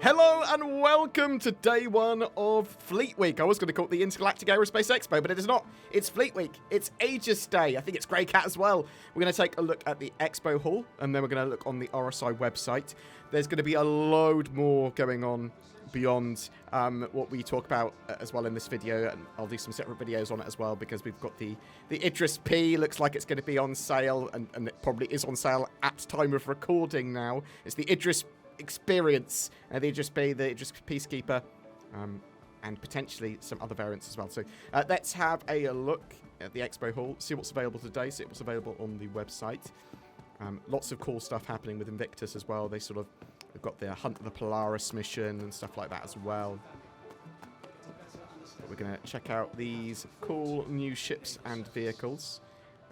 Hello and welcome to day one of Fleet Week. I was going to call it the Intergalactic Aerospace Expo, but it is not. It's Fleet Week. It's Aegis Day. I think it's Grey Cat as well. We're going to take a look at the Expo Hall, and then we're going to look on the RSI website. There's going to be a load more going on beyond what we talk about as well in this video, and I'll do some separate videos on it as well, because we've got the Idris P. Looks like it's going to be on sale, and it probably is on sale at time of recording now. It's the Idris Experience, the Idris P, the Idris Peacekeeper, and potentially some other variants as well. So let's have a look at the Expo Hall, see what's available today, see what's available on the website. Lots of cool stuff happening with Invictus as well. They've got their Hunt of the Polaris mission and stuff like that as well. But we're going to check out these cool new ships and vehicles.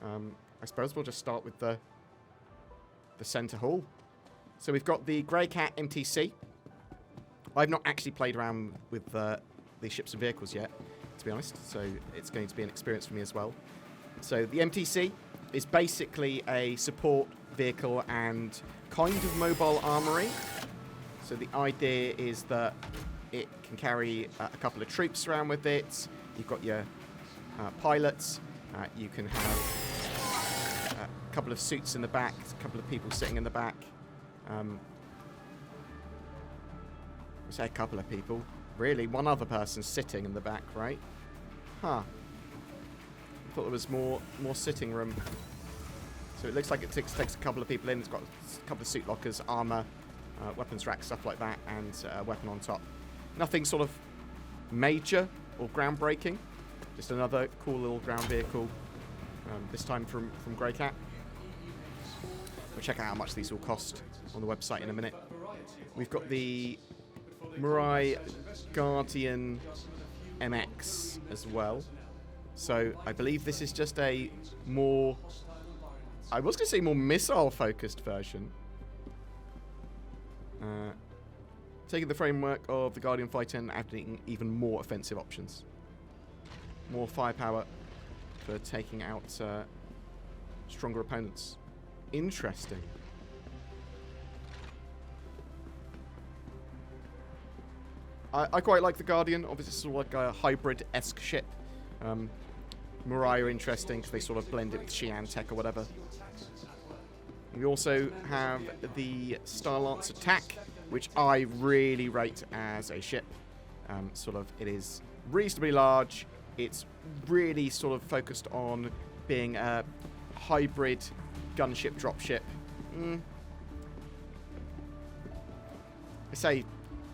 I suppose we'll just start with the center hall. So we've got the Grey Cat MTC. I've not actually played around with the ships and vehicles yet, to be honest, so it's going to be an experience for me as well. So the MTC is basically a support vehicle and kind of mobile armory. So the idea is that it can carry a couple of troops around with it. You've got your pilots. You can have a couple of suits in the back, a couple of people sitting in the back. We say a couple of people. Really, one other person sitting in the back, right? Huh. I thought there was more sitting room. So it looks like it takes a couple of people in. It's got a couple of suit lockers, armor, weapons racks, stuff like that, and a weapon on top. Nothing sort of major or groundbreaking. Just another cool little ground vehicle. This time from Grey Cat. We'll check out how much these will cost on the website in a minute. We've got the Mirai Guardian MX as well. So I believe this is just a more, I was going to say more missile-focused version. Taking the framework of the Guardian fighter and adding even more offensive options. More firepower for taking out stronger opponents. Interesting. I quite like the Guardian. Obviously, it's sort of like a hybrid-esque ship. Mirai are interesting because they sort of blend it with Xi'an tech or whatever. We also have the Starlance Attack, which I really rate as a ship. It is reasonably large. It's really sort of focused on being a hybrid gunship, dropship. I say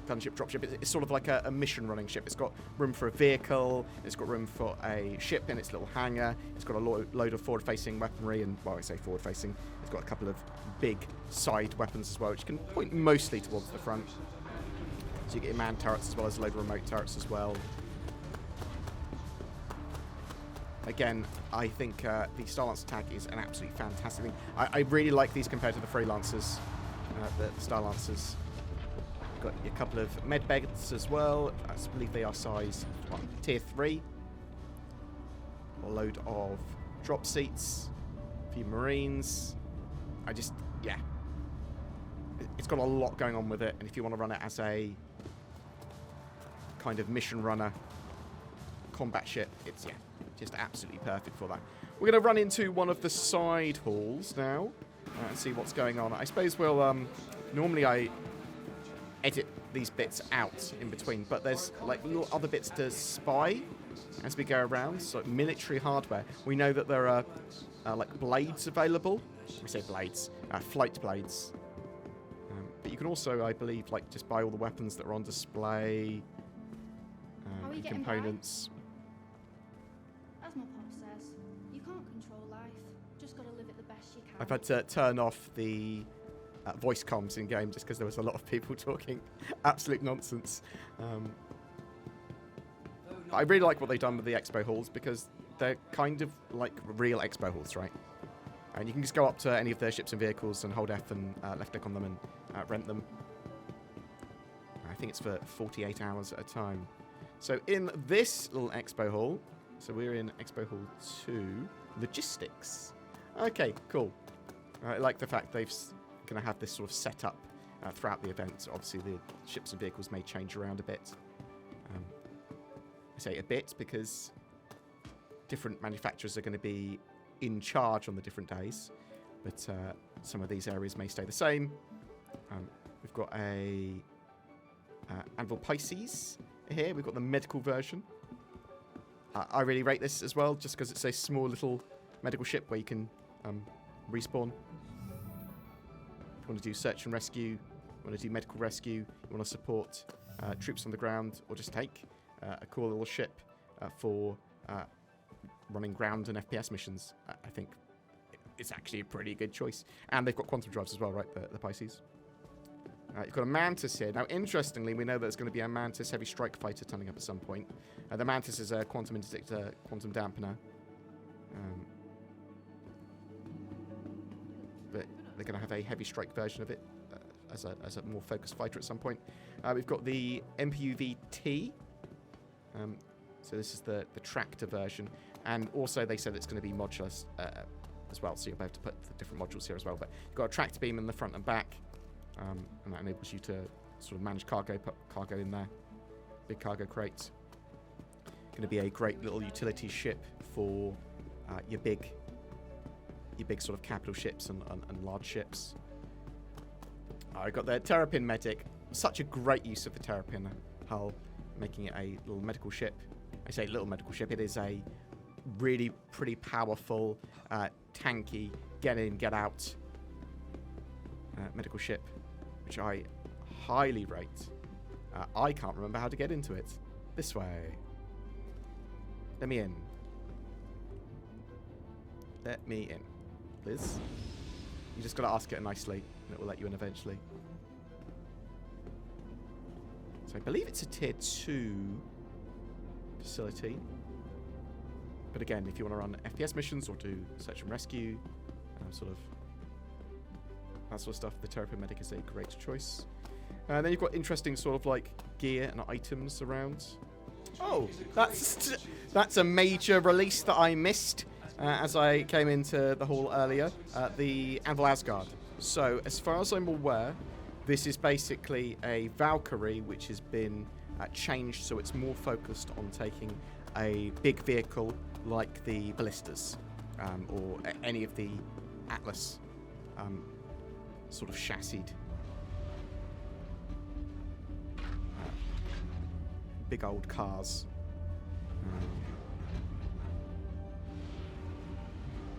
gunship, dropship. It's sort of like a mission running ship. It's got room for a vehicle. It's got room for a ship in its little hangar. It's got a load of forward-facing weaponry, and, well, I say forward-facing. It's got a couple of big side weapons as well, which can point mostly towards the front. So you get your man turrets as well as a load of remote turrets as well. Again, I think the Starlance Attack is an absolutely fantastic thing. I really like these compared to the Freelancers, the Starlancers. Got a couple of med beds as well. I believe they are size tier 3. A load of drop seats. A few Marines. Yeah. It's got a lot going on with it, and if you want to run it as a kind of mission runner combat ship, it's, yeah, just absolutely perfect for that. We're going to run into one of the side halls now and see what's going on. I suppose we'll, normally I edit these bits out in between, but there's like little other bits to spy as we go around. So military hardware. We know that there are like blades available. We say blades, flight blades. But you can also, I believe, like just buy all the weapons that are on display, and components. As my pop says, you can't control life. Just gotta live it the best you can. I've had to turn off the voice comms in game just because there was a lot of people talking absolute nonsense. I really like what they've done with the expo halls because they're kind of like real expo halls, right? And you can just go up to any of their ships and vehicles and hold F and left click on them and rent them. I think it's for 48 hours at a time. So in this little expo hall, so we're in expo hall 2, logistics. Okay, cool. I like the fact they've going to have this sort of setup throughout the event. Obviously, the ships and vehicles may change around a bit. I say a bit because different manufacturers are going to be in charge on the different days, but some of these areas may stay the same. We've got a Anvil Pisces here. We've got the medical version. I really rate this as well, just because it's a small little medical ship where you can respawn. If you want to do search and rescue, you want to do medical rescue, you want to support troops on the ground, or just take a cool little ship for running ground and FPS missions, I think it's actually a pretty good choice. And they've got quantum drives as well, right, the Pisces. You've got a Mantis here. Now, interestingly, we know that there's going to be a Mantis heavy strike fighter turning up at some point. The Mantis is a quantum interdictor, quantum dampener. But they're going to have a heavy strike version of it as a more focused fighter at some point. We've got the MPUV-T. So this is the tractor version. And also they said it's going to be modular as well. So you'll be able to put the different modules here as well. But you've got a tractor beam in the front and back. And that enables you to sort of manage cargo, put cargo in there. Big cargo crates. Going to be a great little utility ship for your big sort of capital ships and large ships. I got the Terrapin Medic. Such a great use of the Terrapin hull, making it a little medical ship. I say little medical ship. It is a really pretty powerful, tanky, get in, get out medical ship, which I highly rate. I can't remember how to get into it. This way. Let me in. Let me in. Liz? You just gotta ask it nicely, and it will let you in eventually. So I believe it's a tier 2 facility. But again, if you want to run FPS missions or do search and rescue, sort of that sort of stuff, the Terrapin Medic is a great choice. And then you've got interesting sort of like gear and items around. Oh, that's a major release that I missed as I came into the hall earlier. The Anvil Asgard. So as far as I'm aware, this is basically a Valkyrie which has been changed so it's more focused on taking a big vehicle like the Ballistas or any of the Atlas sort of chassied big old cars.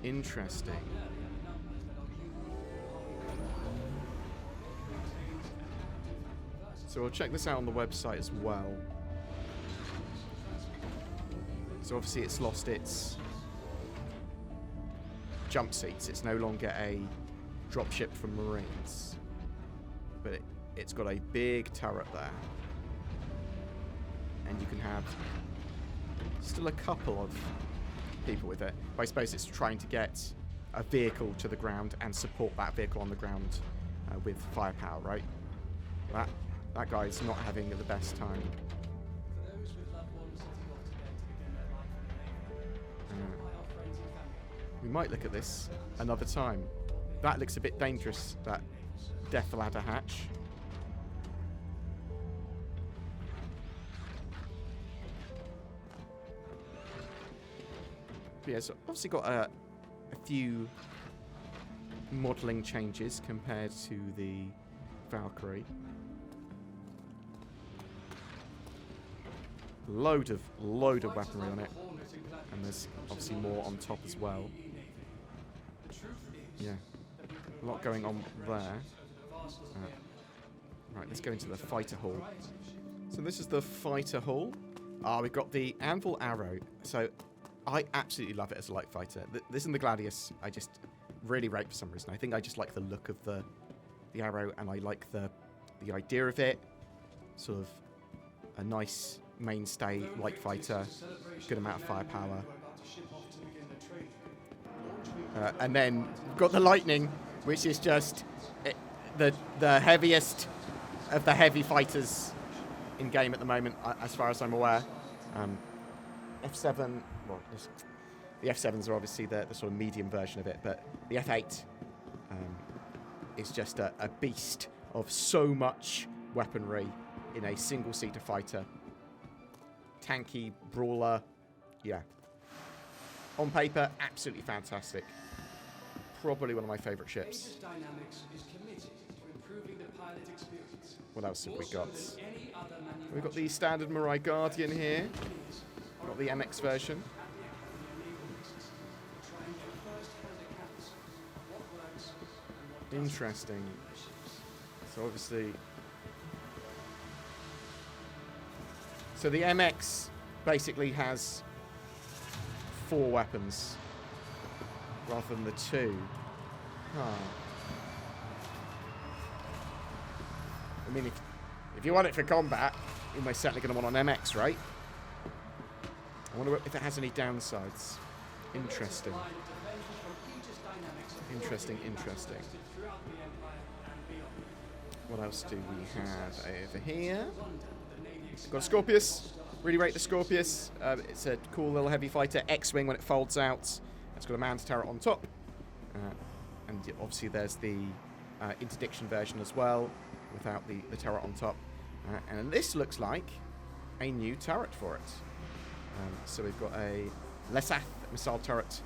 Interesting. So we'll check this out on the website as well. So obviously it's lost its jump seats. It's no longer a dropship for Marines. But it's got a big turret there. And you can have still a couple of people with it. But I suppose it's trying to get a vehicle to the ground and support that vehicle on the ground with firepower, right? That guy's not having the best time. We might look at this another time. That looks a bit dangerous, that death ladder hatch. But yeah, so obviously got a few modelling changes compared to the Valkyrie. Load of weaponry on it, and there's obviously more on top as well. Yeah, a lot going on there. Right, let's go into the fighter hall. So this is the fighter hall. We've got the Anvil Arrow. So I absolutely love it as a light fighter. This and the Gladius, I just really rate for some reason. I think I just like the look of the Arrow, and I like the idea of it. Sort of a nice mainstay light fighter, good amount of firepower. And then got the Lightning, which is just the heaviest of the heavy fighters in game at the moment, as far as I'm aware. F7, well, the F7s are obviously the sort of medium version of it, but the F8 is just a beast of so much weaponry in a single-seater fighter. Tanky, brawler, yeah. On paper, absolutely fantastic. Probably one of my favourite ships. What else have we got? We've got the standard Mirai Guardian here. Got the MX version. Interesting. So obviously... So the MX basically has 4 weapons rather than the 2. Huh. I mean, if you want it for combat, you're most certainly going to want on MX, right? I wonder if it has any downsides. Interesting. Interesting, interesting. What else do we have over here? Got a Scorpius. Really rate the Scorpius. It's a cool little heavy fighter. X-Wing when it folds out. It's got a manned turret on top. And obviously there's the interdiction version as well, without the turret on top. And this looks like a new turret for it. So we've got a Lesath missile turret,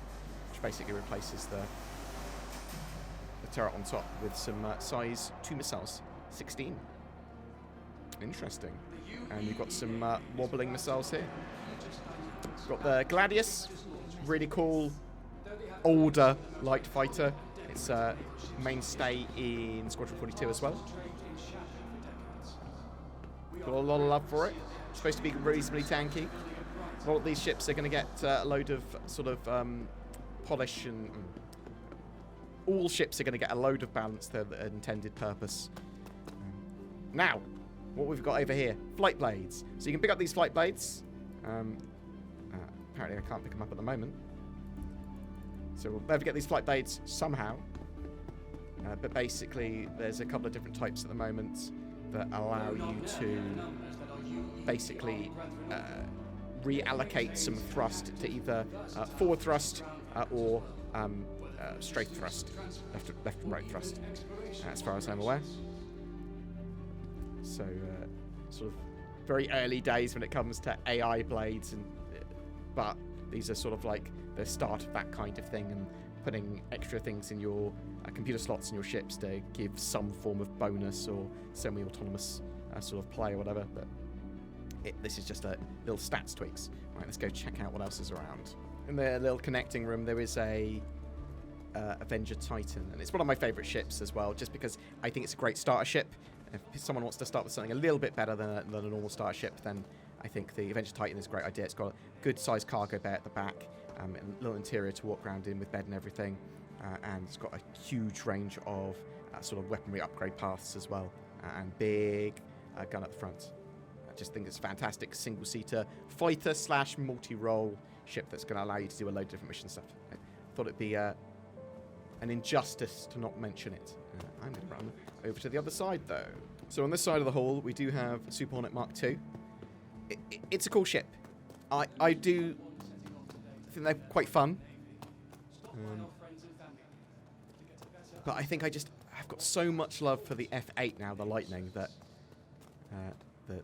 which basically replaces the turret on top with some size 2 missiles, 16. Interesting. And you've got some wobbling missiles here. We've got the Gladius, really cool, older light fighter. It's a mainstay in Squadron 42 as well. Got a lot of love for it. It's supposed to be reasonably tanky. A lot of these ships are going to get a load of sort of polish, and all ships are going to get a load of balance to their intended purpose. Now, what we've got over here, flight blades. So you can pick up these flight blades. Apparently I can't pick them up at the moment. So we'll never get these flight blades somehow. But basically, there's a couple of different types at the moment that allow you to basically reallocate some thrust to either forward thrust or straight thrust, left and right thrust, as far as I'm aware. So, sort of very early days when it comes to AI blades, but these are sort of like the start of that kind of thing, and putting extra things in your computer slots in your ships to give some form of bonus or semi-autonomous sort of play or whatever. But this is just a little stats tweaks. Right, let's go check out what else is around. In the little connecting room, there is a Avenger Titan, and it's one of my favourite ships as well, just because I think it's a great starter ship. If someone wants to start with something a little bit better than a normal starter ship, then I think the Avenger Titan is a great idea. It's got a good-sized cargo bay at the back, and a little interior to walk around in with bed and everything, and it's got a huge range of sort of weaponry upgrade paths as well, and big gun at the front. I just think it's a fantastic single-seater fighter / multi-role ship that's going to allow you to do a load of different mission stuff. I thought it'd be an injustice to not mention it. I'm going to run over to the other side, though. So on this side of the hall, we do have Super Hornet Mark II. It's a cool ship. I do think they're quite fun. But I think I've got so much love for the F8 now, the Lightning, that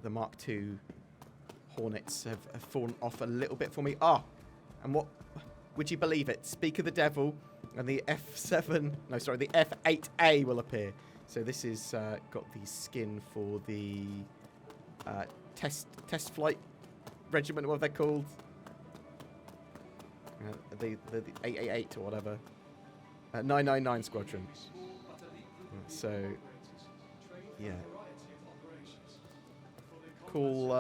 the Mark II Hornets have fallen off a little bit for me. And what would you believe it? Speak of the devil, and the the F8A will appear. So this is got the skin for the test flight regiment, what they're called, the 888 or whatever, 999 Squadron. So yeah, cool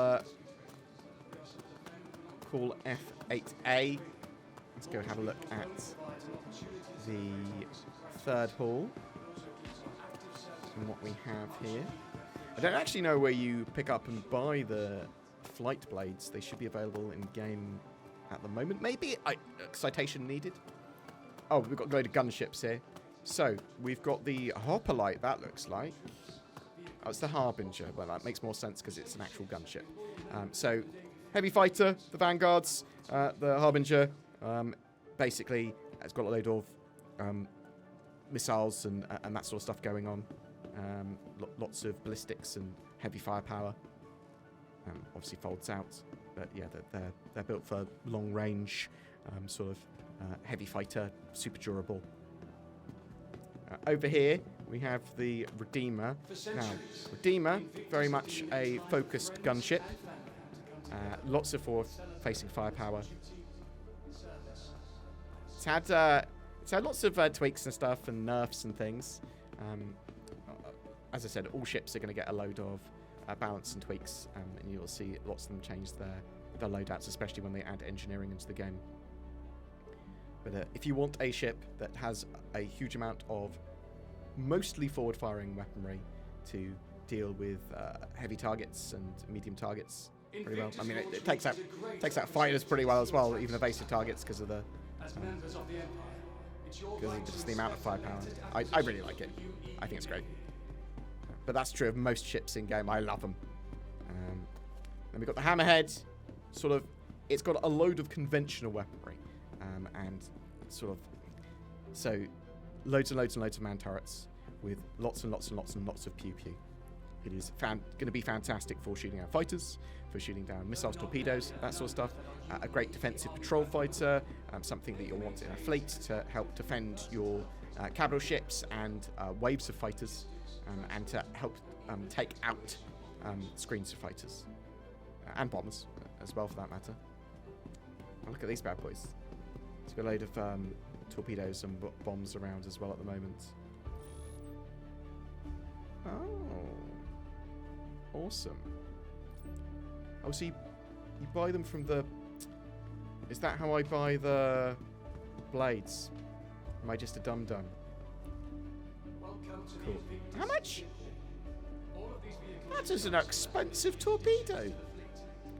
F8A. Let's go have a look at the third hall and what we have here. I don't actually know where you pick up and buy the flight blades. They should be available in game at the moment. Maybe citation needed. Oh, we've got a load of gunships here. So we've got the Hoplite. That looks like. Oh, it's the Harbinger. Well, that makes more sense because it's an actual gunship. So heavy fighter, the Vanguards, the Harbinger. Basically, it's got a load of missiles and that sort of stuff going on. Lots of ballistics and heavy firepower. Obviously folds out, but yeah, they're built for long range, sort of heavy fighter, super durable. Over here we have the Redeemer. Now, Redeemer, very much a focused gunship. Lots of forward-facing firepower. It's had lots of tweaks and stuff and nerfs and things. As I said, all ships are going to get a load of balance and tweaks, and you'll see lots of them change their loadouts, especially when they add engineering into the game. But if you want a ship that has a huge amount of mostly forward-firing weaponry to deal with heavy targets and medium targets pretty well. I mean, it takes out fighters pretty well as well, even evasive targets, because of just the amount of firepower. I really like it. I think it's great. But that's true of most ships in game. I love them. Then we've got the Hammerhead. Sort of, it's got a load of conventional weaponry, and sort of, so loads and loads and loads of man turrets with lots and lots and lots and lots of pew pew. It is going to be fantastic for shooting out fighters, for shooting down missiles, torpedoes, that sort of stuff. A great defensive patrol fighter, something that you'll want in a fleet to help defend your capital ships and waves of fighters, and to help take out screens of fighters and bombers as well, for that matter. Oh, look at these bad boys. It's got a load of torpedoes and bombs around as well at the moment. Oh, awesome. Oh, so you buy them from the... Is that how I buy the blades? Am I just a dum-dum? Cool. How much? That is an expensive torpedo.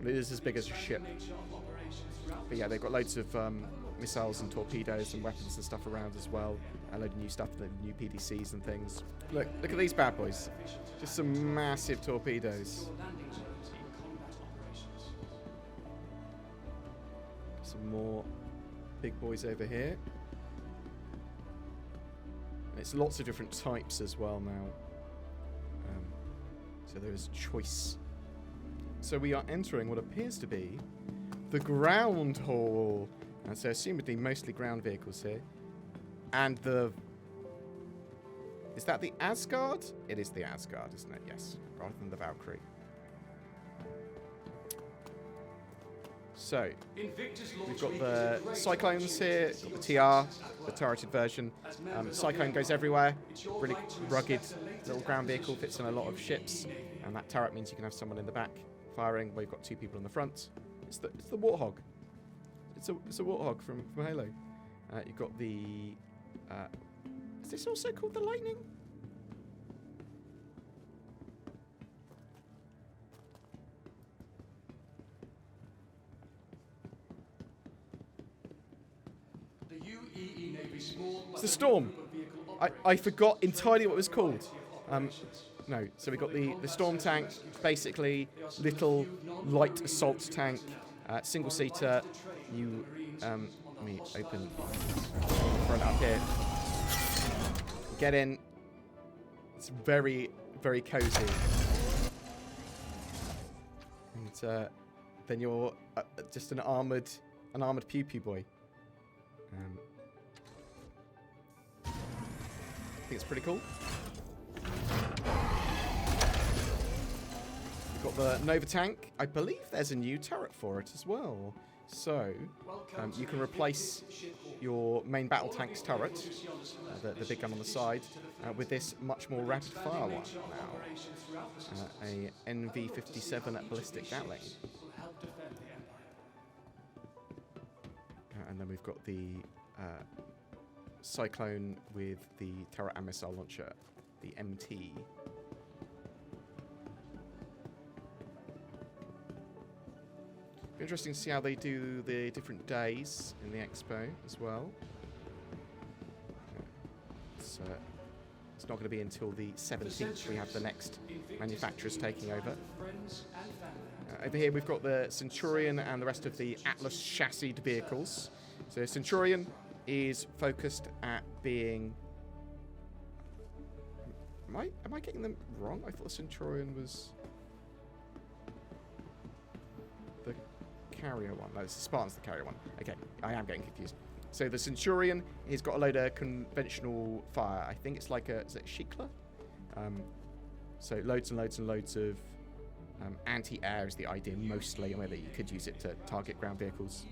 It is as big as a ship. But yeah, they've got loads of missiles and torpedoes and weapons and stuff around as well. A load of new stuff, the new PDCs and things. Look at these bad boys. Just some massive torpedoes. Some more big boys over here. And it's lots of different types as well now. So there is choice. So we are entering what appears to be the ground hall. And so assumedly mostly ground vehicles here. And the... Is that the Asgard? It is the Asgard, isn't it? Yes. Rather than the Valkyrie. So, we've got the Cyclones here, got the TR, the turreted version. Cyclone goes everywhere. Really rugged little ground vehicle, fits in a lot of ships. And that turret means you can have someone in the back firing, where you've got two people in the front. It's the Warthog. It's a Warthog from Halo. You've got the... is this also called the Lightning? It's the Storm. I forgot entirely what it was called. No, so we've got the Storm tank, basically little light assault tank, single-seater. You, let me open front up here. Get in. It's very, very cozy. And then you're just an armored pew pew boy. I think it's pretty cool. We've got the Nova tank. I believe there's a new turret for it as well. So, you can replace your main battle tank's turret, the big gun on the side, with this much more rapid fire one now. A NV-57 ballistic gatling. And then we've got the Cyclone with the turret and missile launcher, the MT. Interesting to see how they do the different days in the Expo as well. It's not going to be until the 17th we have the next manufacturers taking over. Over here we've got the Centurion and the rest of the Atlas chassised vehicles. So Centurion is focused at being Am I getting them wrong? I thought the Centurion was the carrier one. No, the Spartan's the carrier one. Okay, I am getting confused. So the Centurion has got a load of conventional fire. I think it's like a... Is it Shikla? So loads and loads and loads of anti-air is the idea mostly, whether you could use it to target ground vehicles.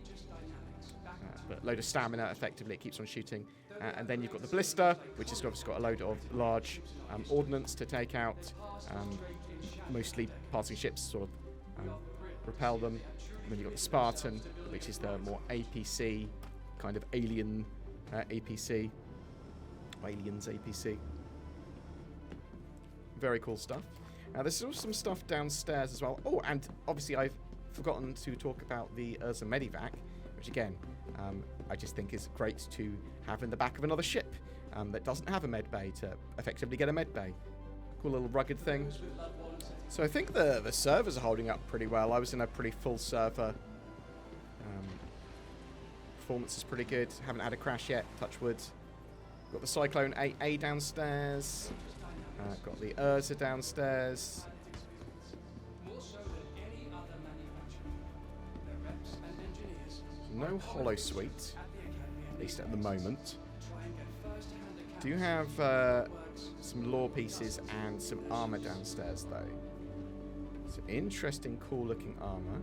But load of stamina, effectively, it keeps on shooting. And then you've got the Blister, which has obviously got a load of large ordnance to take out, mostly passing ships, sort of repel them. And then you've got the Spartan, which is the more APC, kind of alien APC. Aliens APC. Very cool stuff. There's also some stuff downstairs as well. Oh, and obviously I've forgotten to talk about the Ursa Medivac, which again, I just think is great to have in the back of another ship that doesn't have a med bay to effectively get a med bay. Cool little rugged thing. So I think the servers are holding up pretty well. I was in a pretty full server. Performance is pretty good. Haven't had a crash yet, touch wood. Got the Cyclone 8A downstairs. Got the Ursa downstairs. No holo suite, at least at the moment. Do you have some lore pieces and some armor downstairs though? It's interesting, cool looking armor.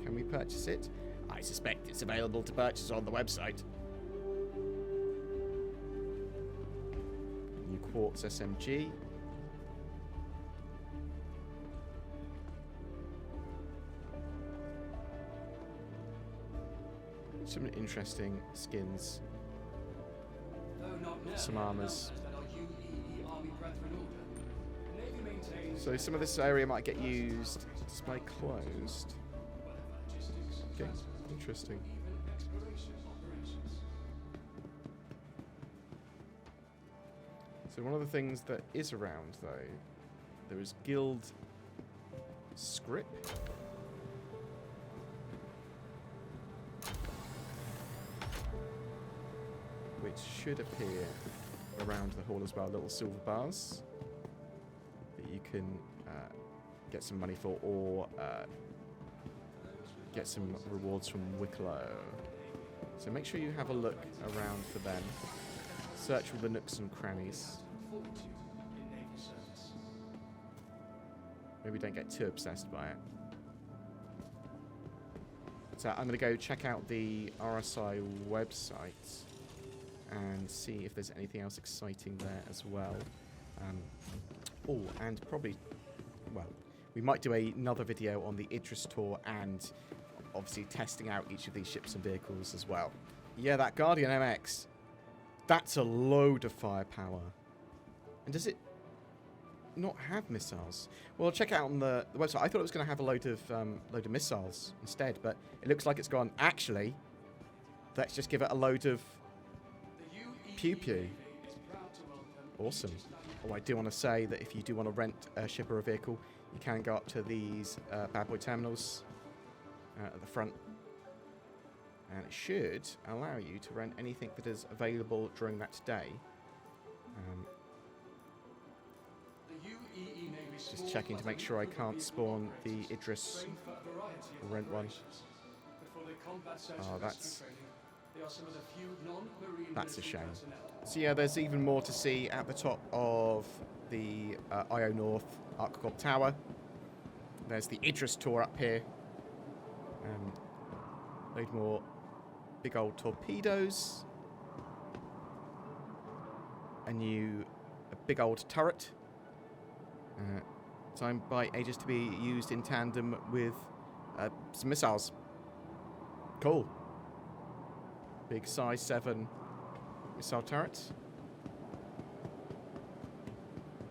Can we purchase it? I suspect it's available to purchase on the website. New Quartz SMG. Some interesting skins. Some armors. So some of this area might get used. Display closed. Okay, interesting. So one of the things that is around though, there is guild script. Which should appear around the hall as well, little silver bars that you can get some money for, or get some rewards from Wicklow. So make sure you have a look around for them. Search all the nooks and crannies. Maybe don't get too obsessed by it. So I'm going to go check out the RSI website and see if there's anything else exciting there as well. Oh, and probably, well, we might do another video on the Idris tour and obviously testing out each of these ships and vehicles as well. Yeah, that Guardian MX, that's a load of firepower. And does it not have missiles? Well, check it out on the website. I thought it was going to have a load of missiles instead, but it looks like it's gone, actually, let's just give it a load of pew pew. Awesome. Oh, I do want to say that if you do want to rent a ship or a vehicle, you can go up to these bad boy terminals at the front, and it should allow you to rent anything that is available during that day. Just checking to make sure I can't spawn the Idris or rent one. Oh, that's a shame. So yeah, there's even more to see at the top of the IO North Archgob Tower. There's the Idris tour up here. Load more big old torpedoes. A big old turret. Designed by Aegis to be used in tandem with some missiles. Cool. Big size 7 missile turrets.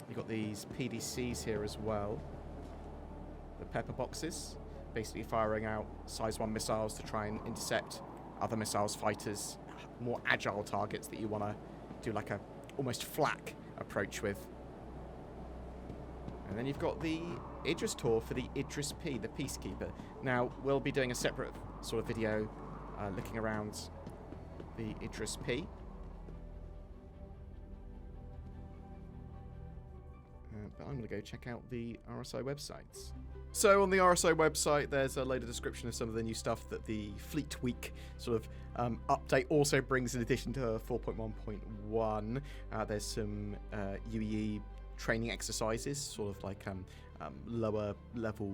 You've got these PDCs here as well. The pepper boxes. Basically firing out size 1 missiles to try and intercept other missiles, fighters, more agile targets that you want to do like a almost flak approach with. And then you've got the Idris tour for the Idris P, the Peacekeeper. Now, we'll be doing a separate sort of video looking around the Idris P. but I'm going to go check out the RSI websites. So on the RSI website, there's a load of description of some of the new stuff that the Fleet Week sort of update also brings in addition to 4.1.1. There's some UEE training exercises, sort of like lower level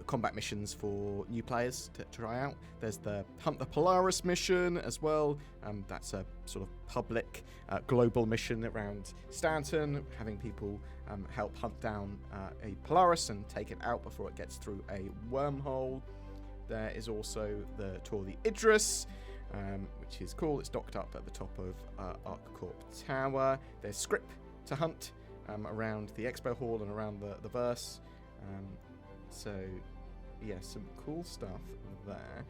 combat missions for new players to try out. There's the Hunt the Polaris mission as well. That's a sort of public global mission around Stanton, having people help hunt down a Polaris and take it out before it gets through a wormhole. There is also the tour of the Idris, which is cool. It's docked up at the top of ArcCorp Tower. There's script to hunt around the Expo Hall and around the verse. So, yeah, some cool stuff there.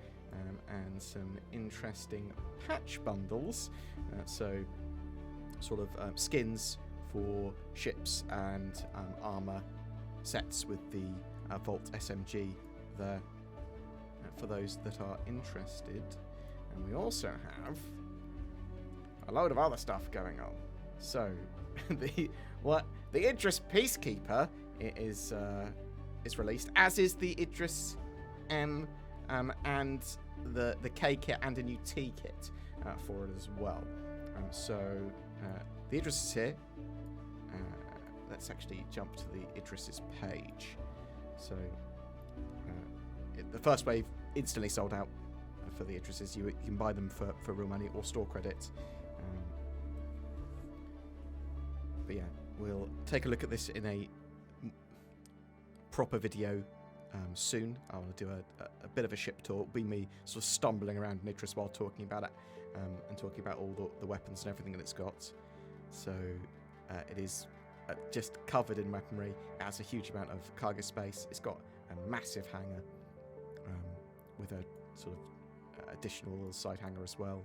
And some interesting patch bundles. So, sort of skins for ships and armor sets with the Volt SMG there for those that are interested. And we also have a load of other stuff going on. So, the Idris Peacekeeper is released, as is the Idris M and the K kit and a new T kit for it as well. So the Idris is here. Let's actually jump to the Idris's page. So the first wave instantly sold out for the Idrises. You can buy them for real money or store credit. But yeah, we'll take a look at this in a proper video soon. I want to do a bit of a ship tour. It'll be me sort of stumbling around in Idris while talking about it and talking about all the weapons and everything that it's got. So it is just covered in weaponry. It has a huge amount of cargo space. It's got a massive hangar with a sort of additional little side hangar as well.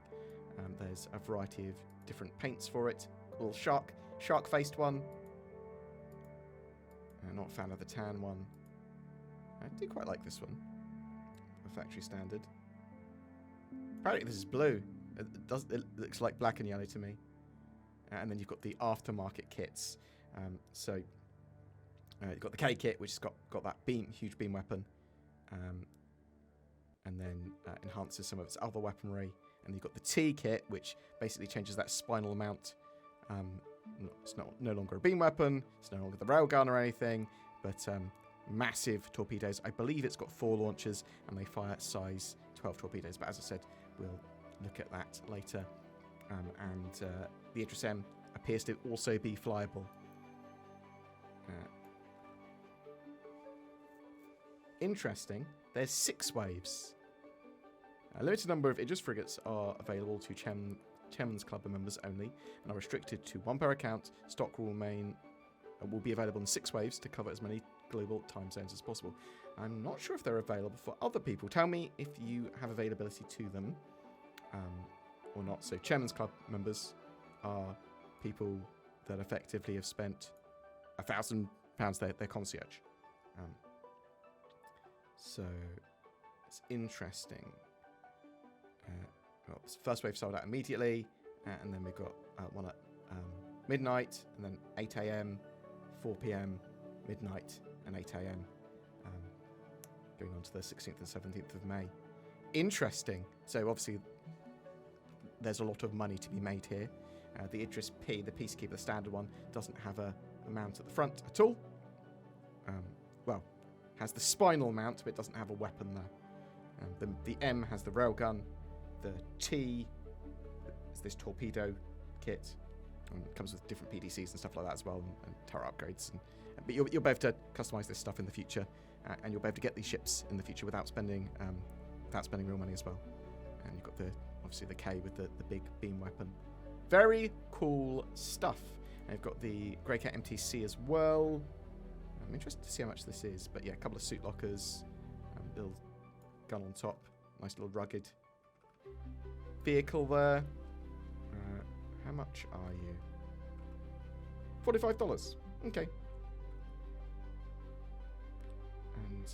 There's a variety of different paints for it. A little shark-faced one. Not a fan of the tan one. I do quite like this one. A factory standard. Apparently this is blue. It looks like black and yellow to me. And then you've got the aftermarket kits. So you've got the K kit, which has got that huge beam weapon. And then enhances some of its other weaponry. And you've got the T kit, which basically changes that spinal mount. It's no longer a beam weapon. It's no longer the railgun or anything. But massive torpedoes. I believe it's got 4 launchers, and they fire size 12 torpedoes. But as I said, we'll look at that later. And the Idris M appears to also be flyable. Interesting. There's 6 waves. A limited number of Idris frigates are available to Chairman's Club members only, and are restricted to 1 per account. Stock will be available in 6 waves to cover as many global time zones as possible. I'm not sure if they're available for other people. Tell me if you have availability to them or not. So Chairman's Club members are people that effectively have spent £1,000 their concierge. So it's interesting. Well, first wave sold out immediately, and then we've got one at midnight, and then 8 a.m, 4 p.m, midnight, and 8 a.m, going on to the 16th and 17th of May. Interesting. So obviously, there's a lot of money to be made here. The Idris P, the Peacekeeper, the standard one, doesn't have a mount at the front at all. Well, has the spinal mount, but it doesn't have a weapon there. The M has the railgun. The T is this torpedo kit. And it comes with different PDCs and stuff like that as well, and turret upgrades. But you'll be able to customize this stuff in the future, and you'll be able to get these ships in the future without spending real money as well. And you've got obviously the K with the big beam weapon. Very cool stuff. And you've got the Greycat MTC as well. I'm interested to see how much this is, but yeah, a couple of suit lockers, little gun on top, nice little rugged vehicle there. How much are you? $45. Okay. And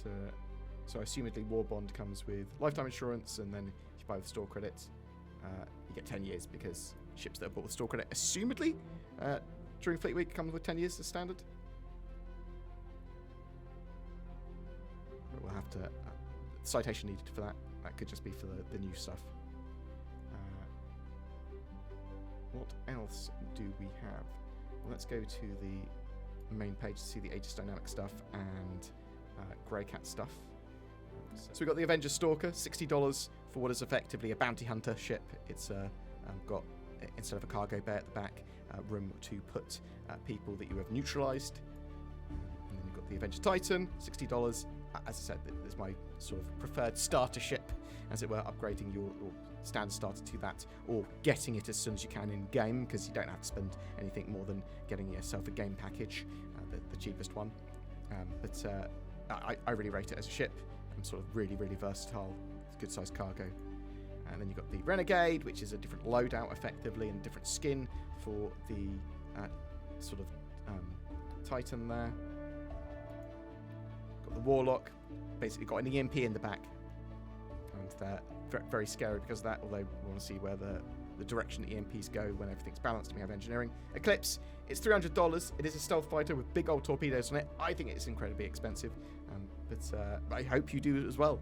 so assumedly War Bond comes with lifetime insurance, and then if you buy with store credit, you get 10 years, because ships that are bought with store credit, assumedly, during Fleet Week, come with 10 years as standard. have to citation needed for that. That could just be for the new stuff. What else do we have? Well, let's go to the main page to see the Aegis dynamic stuff and Grey Cat stuff. So we've got the Avenger Stalker, $60 for what is effectively a bounty hunter ship. It's got, instead of a cargo bay at the back, room to put people that you have neutralized. And then you've got the Avenger Titan, $60. As I said, this is my sort of preferred starter ship, as it were, upgrading your standard starter to that, or getting it as soon as you can in game, because you don't have to spend anything more than getting yourself a game package, the cheapest one. I really rate it as a ship. Sort of really, really versatile, good sized cargo. And then you've got the Renegade, which is a different loadout effectively and different skin for the sort of Titan there. Got the Warlock, basically got an EMP in the back, and they're very scary because of that, although we want to see where the direction the EMPs go when everything's balanced and we have engineering. Eclipse, it's $300. It is a stealth fighter with big old torpedoes on it. I think it's incredibly expensive, but I hope you do as well.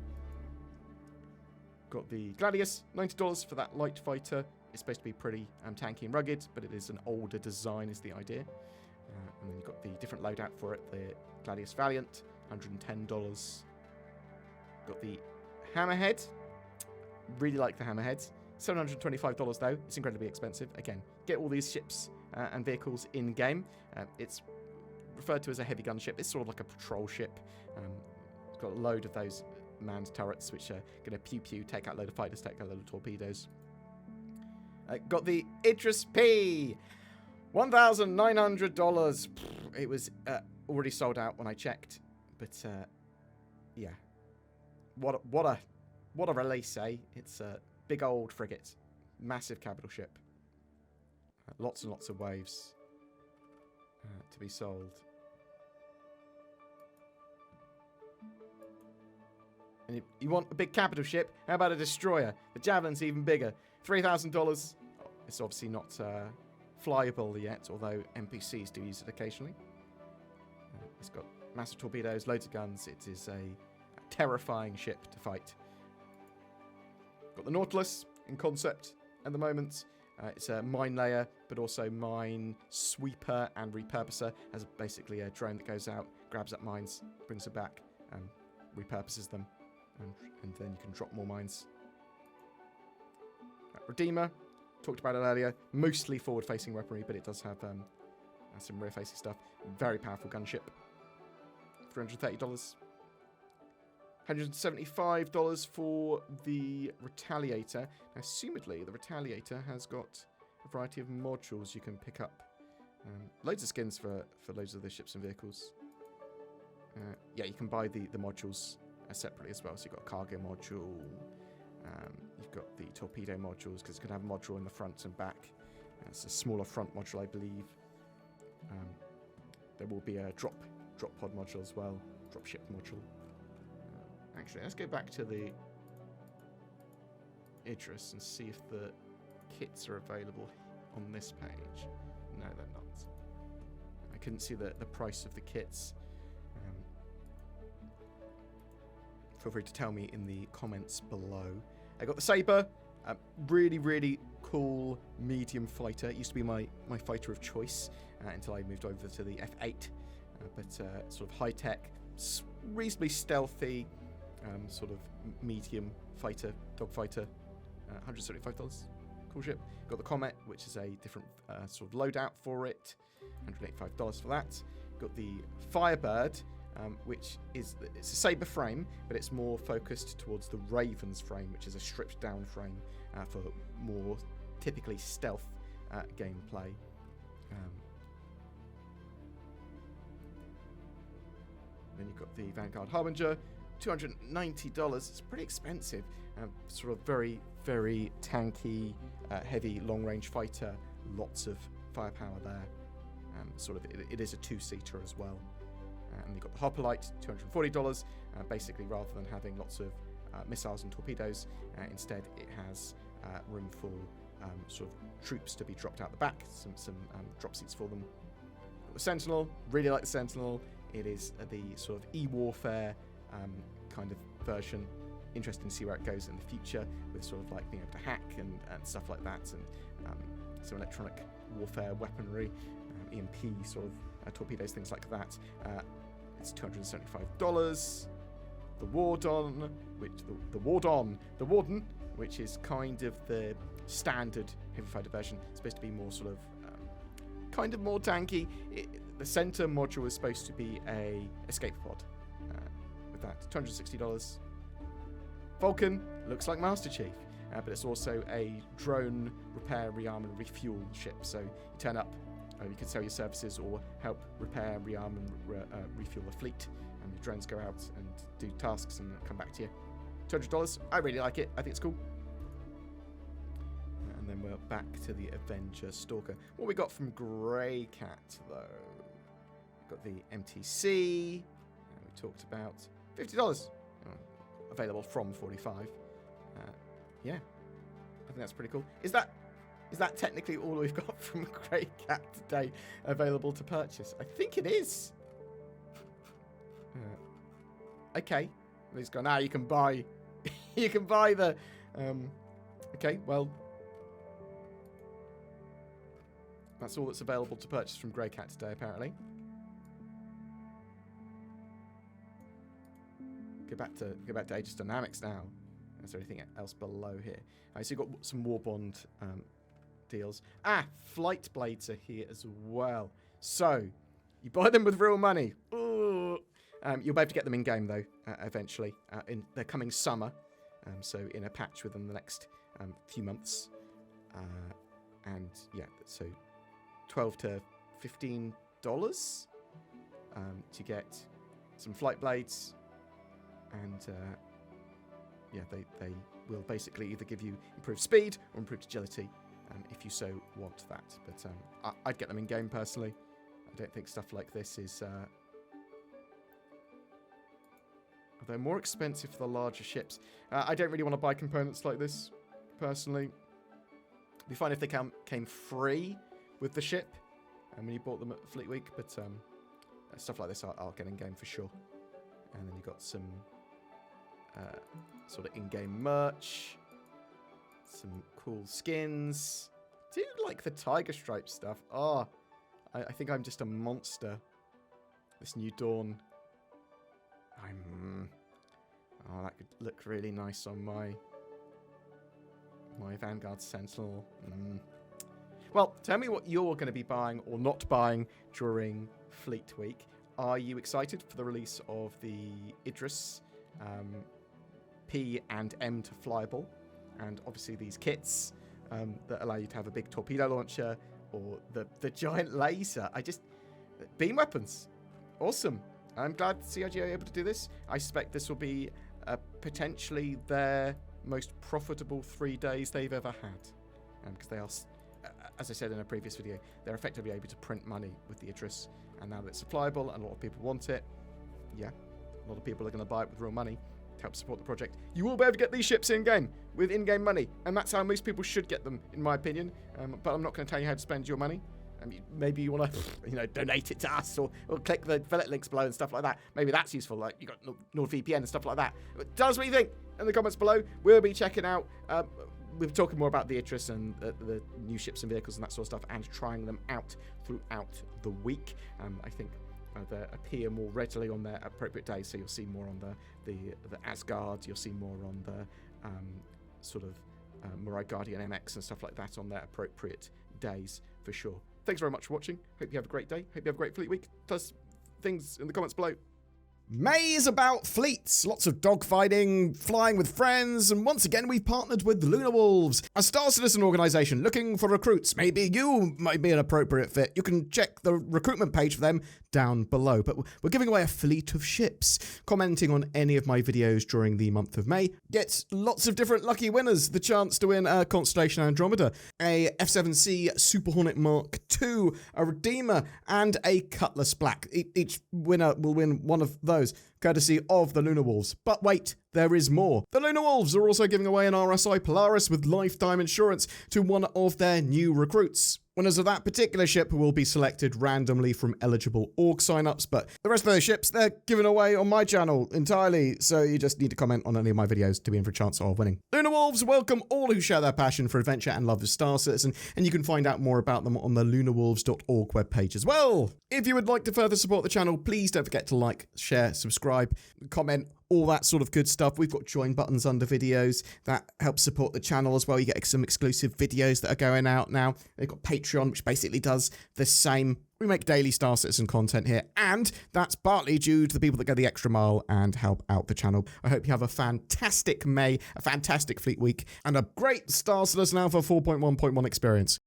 Got the Gladius, $90 for that light fighter. It's supposed to be pretty tanky and rugged, but it is an older design is the idea. And then you've got the different loadout for it, the Gladius Valiant, $110. Got the Hammerhead. Really like the Hammerhead. $725 though. It's incredibly expensive. Again, get all these ships and vehicles in game. It's referred to as a heavy gun ship. It's sort of like a patrol ship. It's got a load of those manned turrets which are going to pew take out a load of fighters, take out a load of torpedoes. Got the Idris P, $1,900. It was already sold out when I checked, but yeah, what a release, eh? It's a big old frigate, massive capital ship, lots and lots of waves to be sold. And you want a big capital ship? How about a destroyer? The Javelin's even bigger. $3,000. It's obviously not flyable yet, although NPCs do use it occasionally. It's got massive torpedoes, loads of guns. It is a terrifying ship to fight. Got the Nautilus in concept at the moment. It's a mine layer, but also mine sweeper and repurposer. Has basically a drone that goes out, grabs up mines, brings them back, and repurposes them. And then you can drop more mines. Redeemer, talked about it earlier. Mostly forward-facing weaponry, but it does have some rear-facing stuff. Very powerful gunship. $330. $175 for the Retaliator. Now, assumedly, the Retaliator has got a variety of modules you can pick up. Loads of skins for loads of the ships and vehicles. Yeah, you can buy the modules separately as well. So you've got a cargo module. You've got the torpedo modules, because it's going to have a module in the front and back. It's a smaller front module, I believe. There will be a drop pod module as well. Drop ship module. Actually, let's go back to the Idris and see if the kits are available on this page. No, they're not. I couldn't see the price of the kits. Feel free to tell me in the comments below. I got the Sabre. Really, really cool medium fighter. It used to be my fighter of choice until I moved over to the F8. But sort of high-tech, reasonably stealthy, sort of medium fighter, dogfighter. $175. Cool ship. Got the Comet, which is a different sort of loadout for it. $185 for that. Got the Firebird, which is it's a Sabre frame, but it's more focused towards the Raven's frame, which is a stripped down frame for more typically stealth gameplay. Then you've got the Vanguard Harbinger, $290. It's pretty expensive. Sort of very, very tanky, heavy, long-range fighter. Lots of firepower there. Sort of, it is a two-seater as well. And you've got the Hoplite, $240. Basically, rather than having lots of missiles and torpedoes, instead it has room for sort of troops to be dropped out the back. Some drop seats for them. Got the Sentinel. Really like the Sentinel. It is the sort of e-warfare kind of version. Interesting to see where it goes in the future with sort of like being able to hack and stuff like that, and some electronic warfare weaponry, EMP sort of torpedoes, things like that. It's $275. The Warden, which is kind of the standard heavy fighter version. It's supposed to be more sort of kind of more tanky. The center module is supposed to be a escape pod. With that, $260. Vulcan looks like Master Chief, but it's also a drone repair, rearm, and refuel ship. So you turn up, you can sell your services or help repair, rearm, and refuel the fleet. And your drones go out and do tasks and come back to you. $200. I really like it. I think it's cool. And then we're back to the Avenger Stalker. What we got from Grey Cat, though? We've got the MTC. We talked about $50. Available from $45. Yeah, I think that's pretty cool. Is that technically all we've got from Grey Cat today available to purchase? I think it is. Okay, he's gone. Now you can buy. You can buy the. Okay, well, that's all that's available to purchase from Grey Cat today, apparently. Go back to Aegis Dynamics now. Is there anything else below here? So you've got some Warbond deals. Flight blades are here as well. So you buy them with real money. Ooh. You'll be able to get them in game though. Eventually, they're coming summer. So in a patch within the next few months. And yeah, so $12 to $15 to get some flight blades. And yeah, they will basically either give you improved speed or improved agility if you so want that. But I'd get them in game personally. I don't think stuff like this is. They're more expensive for the larger ships. I don't really want to buy components like this personally. It'd be fine if they came free with the ship when you bought them at Fleet Week. But stuff like this I'll get in game for sure. And then you've got some sort of in-game merch, some cool skins. Do you like the Tiger Stripe stuff? Oh, I think I'm just a monster. This New Dawn. Oh, that could look really nice on my Vanguard Sentinel. Well, tell me what you're going to be buying or not buying during Fleet Week. Are you excited for the release of the Idris P and M to flyable, and obviously these kits that allow you to have a big torpedo launcher or the giant laser? Beam weapons, awesome. I'm glad CIG are able to do this. I suspect this will be potentially their most profitable 3 days they've ever had, because they are, as I said in a previous video, they're effectively able to print money with the Idris, and now that it's supplyable and a lot of people want it, yeah, a lot of people are going to buy it with real money to help support the project. You will be able to get these ships in-game with in-game money, and that's how most people should get them, in my opinion. But I'm not going to tell you how to spend your money. Maybe you want to, donate it to us, or click the affiliate links below and stuff like that. Maybe that's useful. Like you got NordVPN and stuff like that. Tell us what you think in the comments below. We'll be checking out. We're talking more about the Idris and the new ships and vehicles and that sort of stuff, and trying them out throughout the week. I think they appear more readily on their appropriate days, so you'll see more on the Asgard. You'll see more on the sort of Mirai Guardian MX and stuff like that on their appropriate days for sure. Thanks very much for watching. Hope you have a great day. Hope you have a great Fleet Week. Tell us things in the comments below. May is about fleets, lots of dogfighting, flying with friends, and once again we've partnered with Lunar Wolves, a Star Citizen organisation looking for recruits. Maybe you might be an appropriate fit. You can check the recruitment page for them down below. But we're giving away a fleet of ships. Commenting on any of my videos during the month of May gets lots of different lucky winners the chance to win a Constellation Andromeda, a F7C Super Hornet Mark II, a Redeemer, and a Cutlass Black. Each winner will win one of those, courtesy of the Lunar Wolves. But wait, there is more. The Lunar Wolves are also giving away an RSI Polaris with lifetime insurance to one of their new recruits. Winners of that particular ship will be selected randomly from eligible org signups, but the rest of those ships, they're given away on my channel entirely, so you just need to comment on any of my videos to be in for a chance of winning. Lunar Wolves welcome all who share their passion for adventure and love of Star Citizen, and you can find out more about them on the lunarwolves.org webpage as well. If you would like to further support the channel, please don't forget to like, share, subscribe, comment, all that sort of good stuff. We've got join buttons under videos that help support the channel as well. You get some exclusive videos that are going out now. They've got Patreon, which basically does the same. We make daily Star Citizen content here, and that's partly due to the people that go the extra mile and help out the channel. I hope you have a fantastic May, a fantastic Fleet Week, and a great Star Citizen Alpha 4.1.1 experience.